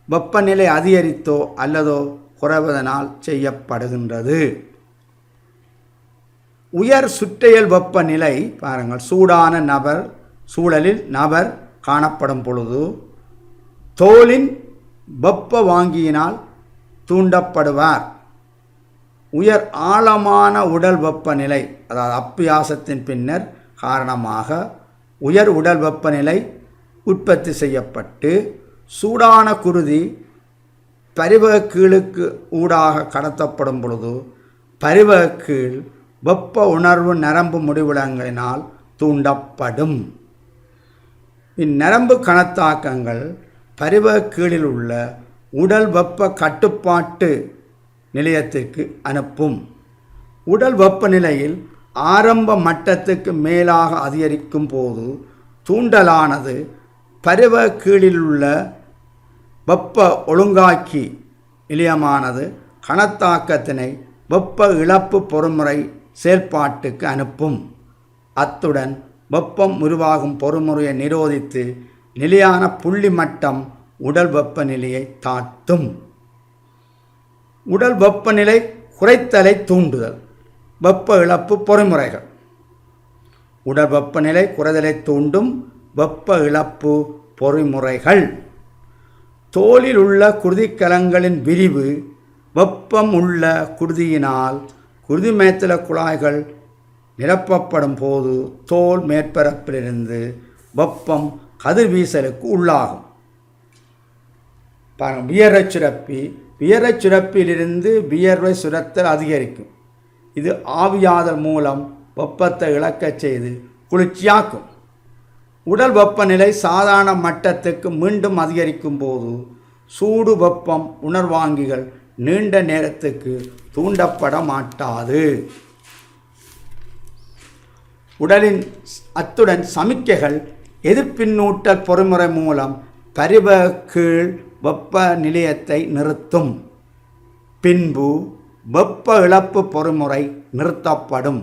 வெப்பநிலை அதிகரித்தோ அல்லதோ குறைவதனால் செய்யப்படுகின்றது. உயர் சுற்றையல் வெப்பநிலை பாருங்கள், சூடான சூழலில் நபர் காணப்படும் பொழுது தோலின் வெப்ப வாங்கியினால் தூண்டப்படுவார். உயர் ஆழமான உடல் வெப்பநிலை அதாவது அப்பியாசத்தின் பின்னர் காரணமாக உயர் உடல் வெப்பநிலை உற்பத்தி செய்யப்பட்டு சூடான குருதி பரிவக கீழுக்கு ஊடாக கடத்தப்படும் பொழுது பரிவக கீழ் வெப்ப உணர்வு நரம்பு முடிவிடங்களினால் தூண்டப்படும். இந்நரம்பு கணத்தாக்கங்கள் பரிவக கீழில் உள்ள உடல் வெப்ப கட்டுப்பாட்டு நிலையத்திற்கு அனுப்பும். உடல் வெப்பநிலையில் ஆரம்ப மட்டத்துக்கு மேலாக அதிகரிக்கும் போது தூண்டலானது பரிவக கீழில் உள்ள வெப்ப ஒழுங்காக்கி நிலையமானது கணத்தாக்கத்தினை வெப்ப இழப்பு பொறிமுறை செயல்பாட்டுக்கு அனுப்பும். அத்துடன் வெப்பம் உருவாகும் பொறிமுறையை நிரோதித்து நிலையான புள்ளி மட்டம் உடல் வெப்பநிலையை தாட்டும். உடல் வெப்பநிலை குறைத்தலை தூண்டுதல் வெப்ப இழப்பு பொறிமுறைகள். உடல் வெப்பநிலை குறைதலை தூண்டும் வெப்ப இழப்பு பொறிமுறைகள். தோலில் உள்ள குருதிக்கலங்களின் விரிவு வெப்பம் உள்ள குருதியினால் குருதி மேத்தல குழாய்கள் நிரப்பப்படும் போது தோல் மேற்பரப்பிலிருந்து வெப்பம் கதிர்வீசலுக்கு உள்ளாகும். வியர்வை சுரப்பி வியர்வை சுரப்பிலிருந்து வியர்வை சுரத்தல் அதிகரிக்கும். இது ஆவியாதல் மூலம் வெப்பத்தை இழக்கச் செய்து குளிர்ச்சியாக்கும். உடல் வெப்பநிலை சாதாரண மட்டத்துக்கு மீண்டும் அதிகரிக்கும் போது சூடு வெப்பம் உணர்வாங்கிகள் நீண்ட நேரத்துக்கு தூண்டப்பட மாட்டாது. உடலின் அத்துடன் சமிக்கைகள் எதிர்பின்னூட்டல் பொறிமுறை மூலம் பரிவ கீழ் வெப்ப நிலையத்தை நிறுத்தும். பின்பு வெப்ப இழப்பு பொறிமுறை நிறுத்தப்படும்.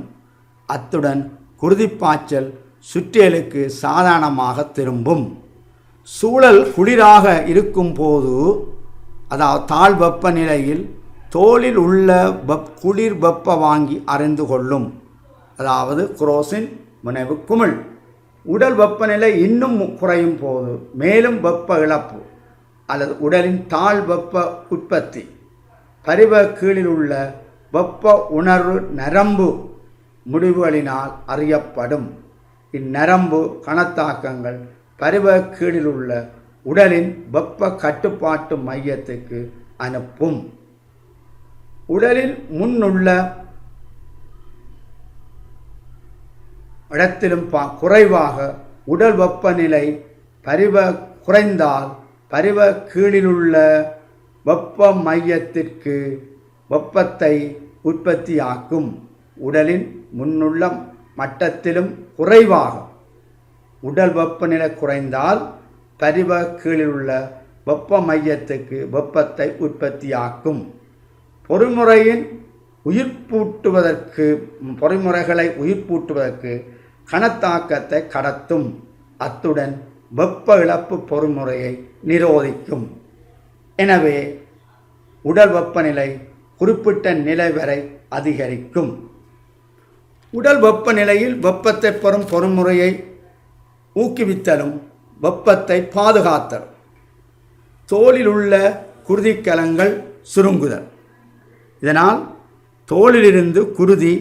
அத்துடன் குருதிப்பாய்ச்சல் சுற்றியலுக்கு சாதாரணமாக திரும்பும். சூழல் குளிராக இருக்கும் போது, அதாவது தாழ் வெப்பநிலையில் தோலில் உள்ள குளிர் வெப்ப வாங்கி அறிந்து கொள்ளும். அதாவது குரோசின் முனைவு குமிழ். உடல் வெப்பநிலை இன்னும் குறையும் போது மேலும் வெப்ப இழப்பு அல்லது உடலின் தாழ் வெப்ப உற்பத்தி பரிவ கீழில் உள்ள வெப்ப உணர்வு நரம்பு முடிவுகளினால் அறியப்படும். இந்நரம்பு கணத்தாக்கங்கள் பரிவ கீழில் உள்ள உடலின் வெப்ப கட்டுப்பாட்டு மையத்துக்கு அனுப்பும். உடலில் முன்னுள்ள இடத்திலும் குறைவாக உடல் வெப்பநிலை பரிவ குறைந்தால் பரிவ கீழிலுள்ள வெப்ப மையத்திற்கு வெப்பத்தை உற்பத்தியாக்கும். உடலின் முன்னுள்ள மட்டத்திலும் குறைவாக உடல் வெப்பநிலை குறைந்தால் பரிவ கீழிலுள்ள வெப்ப மையத்துக்கு வெப்பத்தை உற்பத்தியாக்கும். பொறிமுறைகளை உயிர்ப்பூட்டுவதற்கு கணத்தாக்கத்தை கடத்தும். அத்துடன் வெப்ப இழப்பு பொறிமுறையை நிரோதிக்கும். எனவே உடல் வெப்பநிலை குறிப்பிட்ட நிலை வரை அதிகரிக்கும். உடல் வெப்பநிலையில் வெப்பத்தை பெறும் பொறிமுறையை ஊக்குவித்தலும் வெப்பத்தை பாதுகாத்தலும். தோலில் உள்ள குருதிக்கலங்கள் சுருங்குதல். இதனால் தோலிலிருந்து குருதி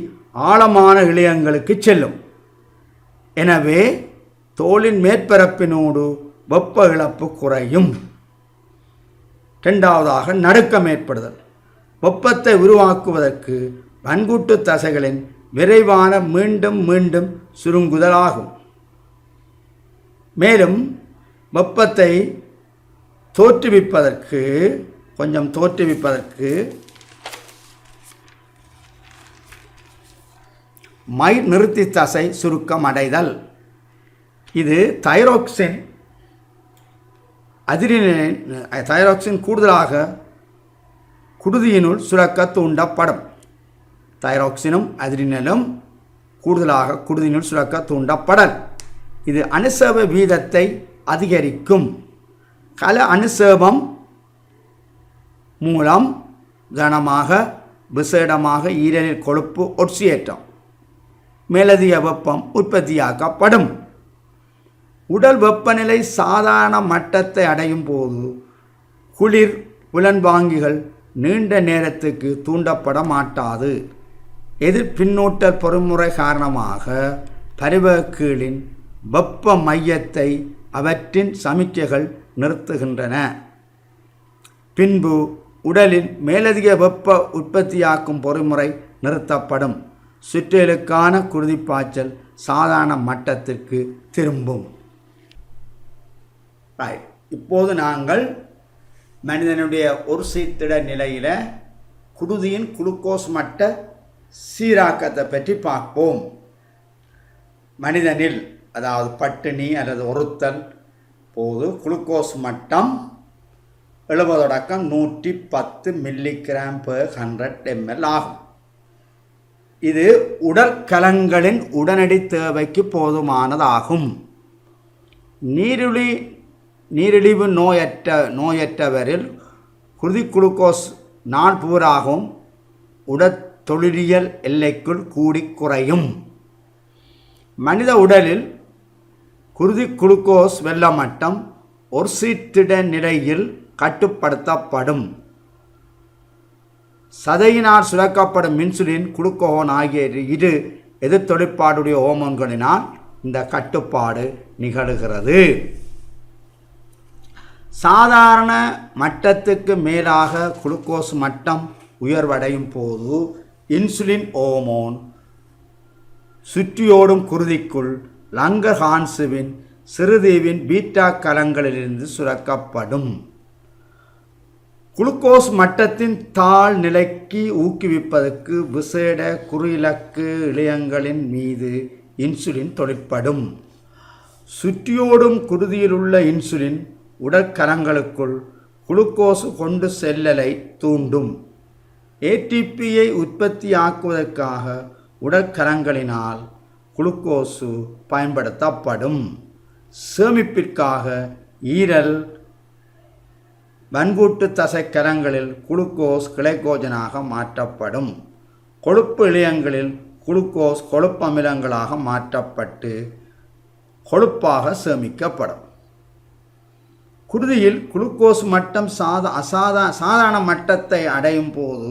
ஆழமான இழையங்களுக்கு செல்லும். எனவே தோலின் மேற்பரப்பினோடு வெப்ப இழப்பு குறையும். இரண்டாவதாக நடுக்கம் ஏற்படுதல். வெப்பத்தை உருவாக்குவதற்கு வன்கூட்டு தசைகளின் விரைவான மீண்டும் மீண்டும் சுருங்குதலாகும். மேலும் வெப்பத்தை தோற்றுவிப்பதற்கு மை நிறுத்தி தசை சுருக்கம் அடைதல். இது தைரோக்சின் கூடுதலாக குருதியினுள் சுரக்க தூண்டப்படும். தைரோக்சினும் அதிரினலும் கூடுதலாக குருதியினுள் சுரக்க தூண்டப்படல். இது அனுசேப வீதத்தை அதிகரிக்கும். கல அனுசேபம் மூலம் கனமாக விசேடமாக ஈரலில் கொழுப்பு ஒட்சியேற்றம் மேலதிக வெப்பம் உற்பத்தியாக்கப்படும். உடல் வெப்பநிலை சாதாரண மட்டத்தை அடையும் போது குளிர் புலன்வாங்கிகள் நீண்ட நேரத்துக்கு தூண்டப்பட மாட்டாது. எதிர்பின்னூட்டல் பொறிமுறை காரணமாக பரிவ கீழின் வெப்ப மையத்தை அவற்றின் சமிக்கைகள் நிறுத்துகின்றன. பின்பு உடலில் மேலதிக வெப்ப உற்பத்தியாக்கும் பொறிமுறை நிறுத்தப்படும். சுற்றியலுக்கான குருதிப்பாய்ச்சல் சாதாரண மட்டத்திற்கு திரும்பும். இப்போது நாங்கள் மனிதனுடைய ஒரு சீர்திட நிலையில் குருதியின் குளுக்கோஸ் மட்ட சீராக்கத்தை பற்றி பார்ப்போம். மனிதனில், அதாவது பட்டினி அல்லது ஒருத்தல் போது குளுக்கோஸ் மட்டம் 70-110 mg/100 ml ஆகும். இது உடற்கலங்களின் உடனடி தேவைக்கு போதுமானதாகும். நீரிழிவு நோயற்றவரில் குருதி குளுக்கோஸ் நாள் பூராகவும் உடற்தொழிலியல் எல்லைக்குள் கூடி குறையும். மனித உடலில் குருதி குளுக்கோஸ் வெள்ள மட்டம் ஒரு சீர்திட நிலையில் கட்டுப்படுத்தப்படும். சதையினால் சுரக்கப்படும் இன்சுலின், குளுக்கோகோன் ஆகிய இரு எதிர்த்தொழிற்பாடுடைய ஹோமோன்களினால் இந்த கட்டுப்பாடு நிகழ்கிறது. சாதாரண மட்டத்துக்கு மேலாக குளுக்கோஸ் மட்டம் உயர்வடையும் போது இன்சுலின் ஹோமோன் சுற்றியோடும் குருதிக்குள் லங்கர்ஹான்ஸுவின் சிறுதீவின் பீட்டா கலங்களிலிருந்து சுரக்கப்படும். குளுக்கோஸ் மட்டத்தின் தாழ் நிலைக்கு ஊக்குவிப்பதற்கு விசேட குறியிலக்கு இழையங்களின் மீது இன்சுலின் தொழிற்படும். சுற்றியோடும் குருதியில் உள்ள இன்சுலின் உடற்கலங்களுக்குள் குளுக்கோசு கொண்டு செல்லலை தூண்டும். ஏடிபியை உற்பத்தியாக்குவதற்காக உடற்கலங்களினால் குளுக்கோசு பயன்படுத்தப்படும். சேமிப்பிற்காக ஈரல் வன்கூட்டு தசைக்கலங்களில் குளுக்கோஸ் கிளைகோஜனாக மாற்றப்படும். கொழுப்பு இழையங்களில் குளுக்கோஸ் கொழுப்பமிலங்களாக மாற்றப்பட்டு கொழுப்பாக சேமிக்கப்படும். குருதியில் குளுக்கோஸ் மட்டம் சாதாரண மட்டத்தை அடையும் போது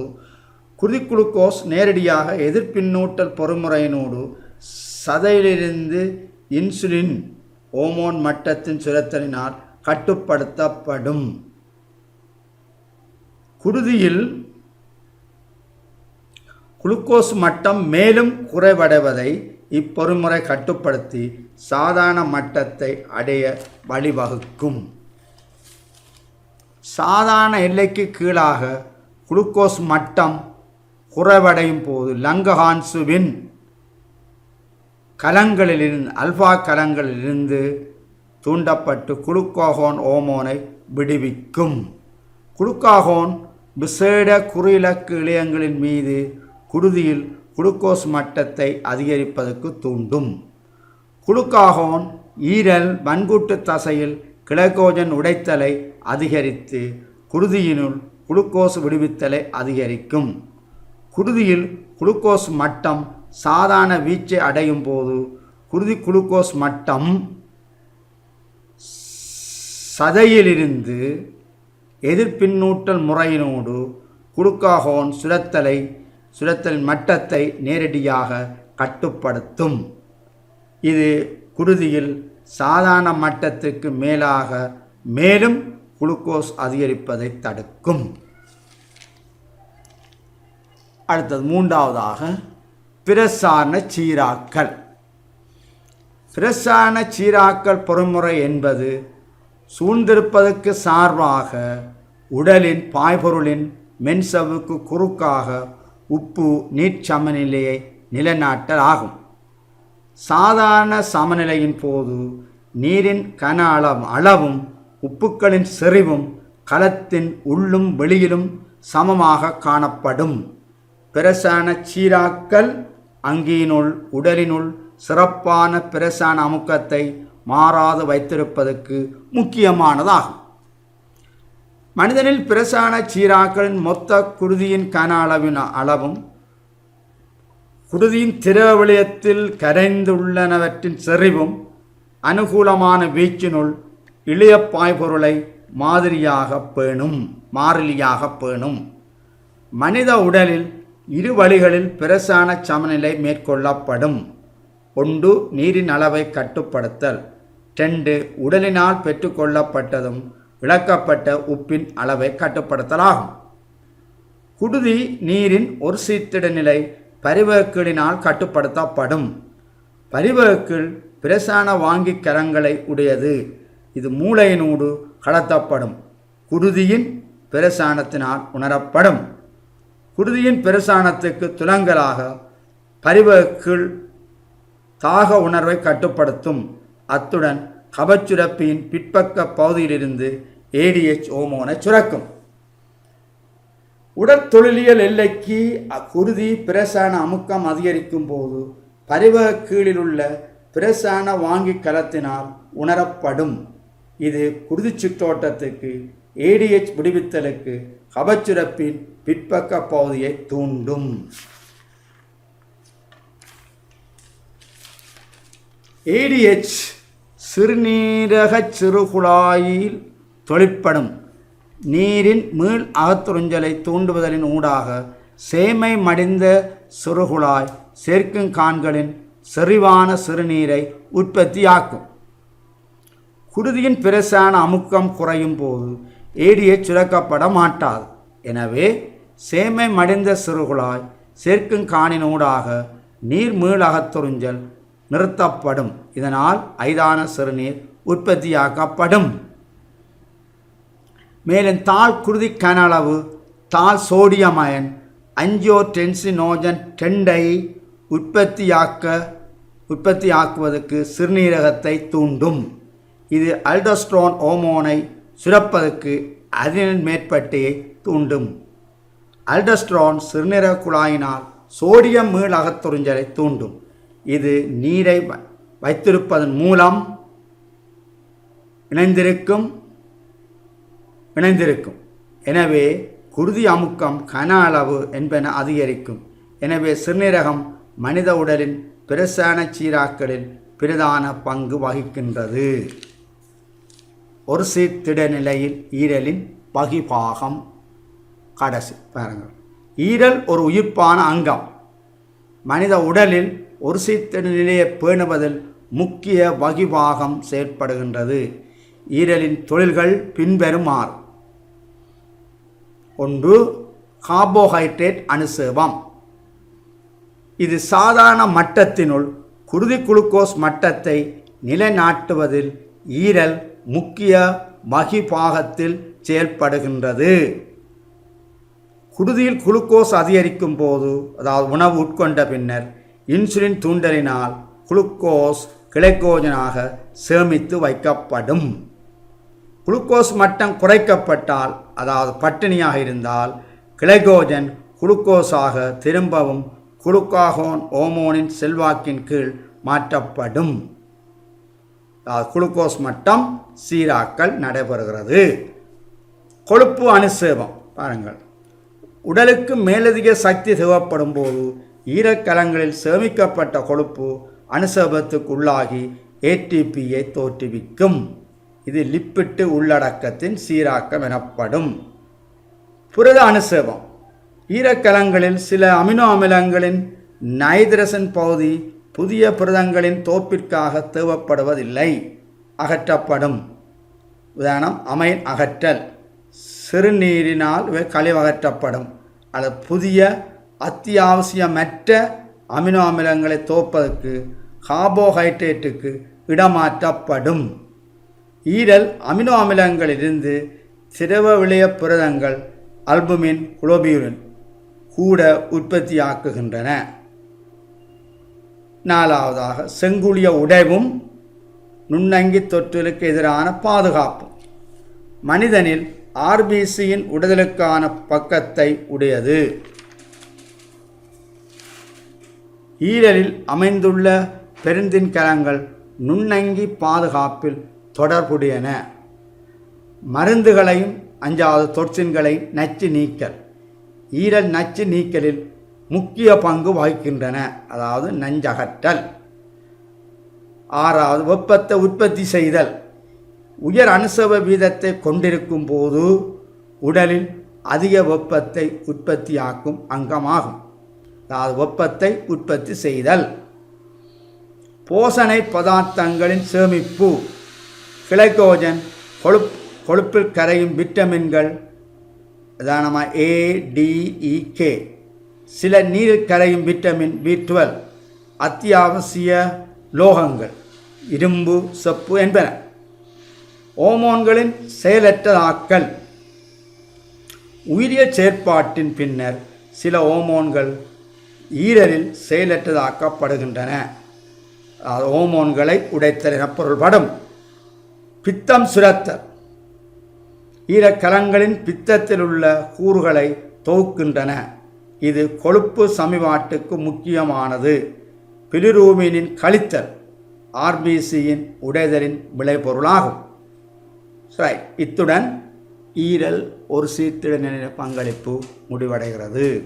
குருதி குளுக்கோஸ் நேரடியாக எதிர்பின்னூட்டல் பொறிமுறையினோடு சதையிலிருந்து இன்சுலின் ஹோமோன் மட்டத்தின் சுரத்தலினால் கட்டுப்படுத்தப்படும். குருதியில் குளுக்கோஸ் மட்டம் மேலும் குறைவடைவதை இப்பொறிமுறை கட்டுப்படுத்தி சாதாரண மட்டத்தை அடைய வழிவகுக்கும். சாதாரண எல்லைக்கு கீழாக குளுக்கோஸ் மட்டம் குறைவடையும் போது லங்கஹான்சுவின் கலங்களிலிருந்து அல்ஃபா கலங்களிலிருந்து தூண்டப்பட்டு குளுக்காகோன் ஹோமோனை விடுவிக்கும். குளுக்காகோன் விசேட குறியிலக்கு இழையங்களின் மீது குருதியில் குளுக்கோஸ் மட்டத்தை அதிகரிப்பதற்கு தூண்டும். குளுக்காகோன் ஈரல் வன்கூட்டு தசையில் கிளைகோஜன் உடைத்தலை அதிகரித்து குருதியினுள் குளுக்கோஸ் விடுவித்தலை அதிகரிக்கும். குருதியில் குளுக்கோஸ் மட்டம் சாதாரண வீச்சை அடையும் போது குருதி குளுக்கோஸ் மட்டம் சதையிலிருந்து எதிர்பின்னூட்டல் முறையினோடு குளுக்காகோன் சுரத்தலின் மட்டத்தை நேரடியாக கட்டுப்படுத்தும். இது குருதியில் சாதாரண மட்டத்திற்கு மேலாக மேலும் குளுக்கோஸ் அதிகரிப்பதை தடுக்கும். அடுத்தது மூன்றாவதாக பிரசாரண சீராக்கல். பிரசாரண சீராக்கல் பொறிமுறை என்பது சூழ்ந்திருப்பதற்கு சார்பாக உடலின் பாய்பொருளின் மென்சவுக்கு குறுக்காக உப்பு நீர் சமநிலையை நிலைநாட்டல் ஆகும். சாதாரண சமநிலையின் போது நீரின் கன அளவும் உப்புக்களின் செறிவும் கலத்தின் உள்ளும் வெளியிலும் சமமாக காணப்படும். பிரசாரண சீராக்கல் அங்கியினுள் உடலினுள் சிறப்பான பிரசாரண அமுக்கத்தை மாறாது வைத்திருப்பதற்கு முக்கியமானதாகும். மனிதனில் பிரசாரண சீராக்களின் மொத்த குருதியின் கன அளவும் குருதியின் திரவ விளையத்தில் கரைந்துள்ளனவற்றின் செறிவும் அனுகூலமான வீச்சினுள் இளைய பாய்பொருளை மாறிலியாக பேணும். மனித உடலில் இரு வழிகளில் பிரசாரண சமநிலை மேற்கொள்ளப்படும். 1. நீரின் அளவை கட்டுப்படுத்தல். 2. உடலினால் பெற்றுக்கொள்ளப்பட்டதும் இழக்கப்பட்ட உப்பின் அளவை கட்டுப்படுத்தலாகும். குருதி நீரின் ஒரு சீர்திட நிலை பரிவகக்கீழினால் கட்டுப்படுத்தப்படும். பரிவகக்கீழ் பிரசாரண வாங்கி கரங்களை உடையது. இது மூளையினூடு கடத்தப்படும் குருதியின் பிரசாரணத்தினால் உணரப்படும். குருதியின் பிரசாரணத்துக்கு துலங்கலாக பரிவகக்கீழ் தாக உணர்வை கட்டுப்படுத்தும். அத்துடன் கபச்சுரப்பியின் பிற்பக்க பகுதியிலிருந்து ஏடிஎச் ஹோமோனை சுரக்கும். உடற்தொழிலியல் எல்லைக்கு குருதி பிரசாரண அமுக்கம் அதிகரிக்கும் போது பரிவகக்கீழில் உள்ள பிரசாரண வாங்கி கலத்தினால் உணரப்படும். இது குருதி சுற்றோட்டத்துக்கு ஏடிஎச் விடுவித்தலுக்கு கபச்சுரப்பின் பிற்பக்க பகுதியை தூண்டும். ஏடிஎச் சிறுநீரக சிறுகுழாயில் தொழிற்படும் நீரின் மீள் அகத்துறிஞ்சலை தூண்டுவதலின் ஊடாக சேமை மடிந்த சிறுகுழாய் சேர்க்கும் கான்களின் செறிவான சிறுநீரை உற்பத்தியாக்கும். குருதியின் பிரசாரண அமுக்கம் குறையும் போது ஏடிஎச் சுரக்கப்பட மாட்டாது. எனவே சேமை மடிந்த சிறுகுழாய் சேர்க்கும் காணினூடாக நீர் மீள் அகத்துறிஞ்சல் நிறுத்தப்படும். இதனால் ஐதான சிறுநீர் உற்பத்தியாக்கப்படும். மேலும் தாழ் குருதி கன அளவு தாழ் சோடியம் அயன் அஞ்சியோடென்சினோஜன் 2 உற்பத்தியாக்க உற்பத்தி ஆக்குவதற்கு சிறுநீரகத்தை தூண்டும். இது அல்டோஸ்டரோன் ஹோமோனை சுரப்பதற்கு அட்ரினல் மேற்பட்டையை தூண்டும். அல்டோஸ்டரோன் சிறுநீரக குழாயினால் சோடியம் மீள் அகத்துறிஞ்சலை தூண்டும். இது நீரை வைத்திருப்பதன் மூலம் இணைந்திருக்கும். எனவே குருதி அமுக்கம் கன அளவு என்பன அதிகரிக்கும். எனவே சிறுநீரகம் மனித உடலின் பிரதான சீராக்களில் பிரதான பங்கு வகிக்கின்றது. ஒரு சீர்திட நிலையில் ஈரலின் வகிபாகம். கடைசி பாருங்கள், ஈரல் ஒரு உயிர்ப்பான அங்கம். மனித உடலில் ஒரு சீர்திட நிலையை பேணுவதில் முக்கிய வகிபாகம் செயற்படுகின்றது. ஈரலின் தொழில்கள் பின்வருமாறு: 1. கார்போஹைட்ரேட் அனுசேபம். இது சாதாரண மட்டத்தினுள் குருதி குளுக்கோஸ் மட்டத்தை நிலைநாட்டுவதில் ஈரல் முக்கிய வகிபாகத்தில் செயல்படுகின்றது. குருதியில் குளுக்கோஸ் அதிகரிக்கும் போது, அதாவது உணவு உட்கொண்ட பின்னர், இன்சுலின் தூண்டலினால் குளுக்கோஸ் கிளைகோஜனாக சேமித்து வைக்கப்படும். குளுக்கோஸ் மட்டம் குறைக்கப்பட்டால், அதாவது பட்டினியாக இருந்தால், கிளைகோஜன் குளுக்கோஸாக திரும்பவும் குளுக்காகோன் ஹோமோனின் செல்வாக்கின் கீழ் மாற்றப்படும். குளுக்கோஸ் மட்டம் சீராக்கல் நடைபெறுகிறது. கொழுப்பு அனுசேபம். பாருங்கள், உடலுக்கு மேலதிக சக்தி தேவைப்படும் போது ஈரக்கலங்களில் சேமிக்கப்பட்ட கொழுப்பு அனுசேபத்துக்கு உள்ளாகி ஏடிபியை தோற்றுவிக்கும். இது லிப்பிட்டு உள்ளடக்கத்தின் சீராக்கம் எனப்படும். புரத அனுசேபம். ஈரக்கலங்களில் சில அமினோ அமிலங்களின் நைட்ரசன் பகுதி புதிய புரதங்களின் தோப்பிற்காக தேவைப்படுவதில்லை, அகற்றப்படும். உதாரணம், அமைன் அகற்றல். சிறுநீரினால் கழிவகற்றப்படும். அது புதிய அத்தியாவசியமற்ற அமினோ அமிலங்களை தோப்பதற்கு கார்போஹைட்ரேட்டுக்கு இடமாற்றப்படும். ஈரல் அமினோ அமிலங்களிலிருந்து திரவ விளைய புரதங்கள் அல்புமின், குளோபியூரின் கூட உற்பத்தியாக்குகின்றன. 4. செங்குழிய உடைவும் நுண்ணங்கி தொற்றுகளுக்கு எதிரான பாதுகாப்பு. மனிதனில் ஆர்பிசியின் உடலுக்கான பக்கத்தை உடையது. ஈரலில் அமைந்துள்ள பெருந்தின் கலங்கள் நுண்ணங்கி பாதுகாப்பில் தொடர்புடையன. மருந்துகளையும் 5 தொற்சின்களை நச்சு நீக்கல். ஈரல் நச்சு நீக்கலில் முக்கிய பங்கு வகிக்கின்றன, அதாவது நஞ்சகற்றல். 6. வெப்பத்தை உற்பத்தி செய்தல். உயர் அனுசேப வீதத்தை கொண்டிருக்கும் போது உடலில் அதிக வெப்பத்தை உற்பத்தியாக்கும் அங்கமாகும். அதாவது வெப்பத்தை உற்பத்தி செய்தல். போசணை பதார்த்தங்களின் சேமிப்பு. கிளைகோஜன், கொழுப்பில் கரையும் விட்டமின்கள், உதாரணமாக ADEK, சில நீரில் கரையும் விட்டமின் B12, அத்தியாவசிய லோகங்கள், இரும்பு, செப்பு என்பன. ஹோமோன்களின் செயலற்றதாக்கல். உயிரியல் செயற்பாட்டின் பின்னர் சில ஹோமோன்கள் ஈரலில் செயலற்றதாக்கப்படுகின்றன. ஹோமோன்களை உடைத்தல் என பொருள்படும். பித்தம் சுரத்தல். ஈரக்கலங்களின் பித்தத்தில் உள்ள கூறுகளை தொகுக்கின்றன. இது கொழுப்பு சமிபாட்டுக்கு முக்கியமானது. பிலிரூபினின் கழித்தல் ஆர்பிசியின் உடைதலின் விளைபொருளாகும். சரி, இத்துடன் ஈரல் ஒரு சீர்திட நிலை பங்களிப்பு முடிவடைகிறது.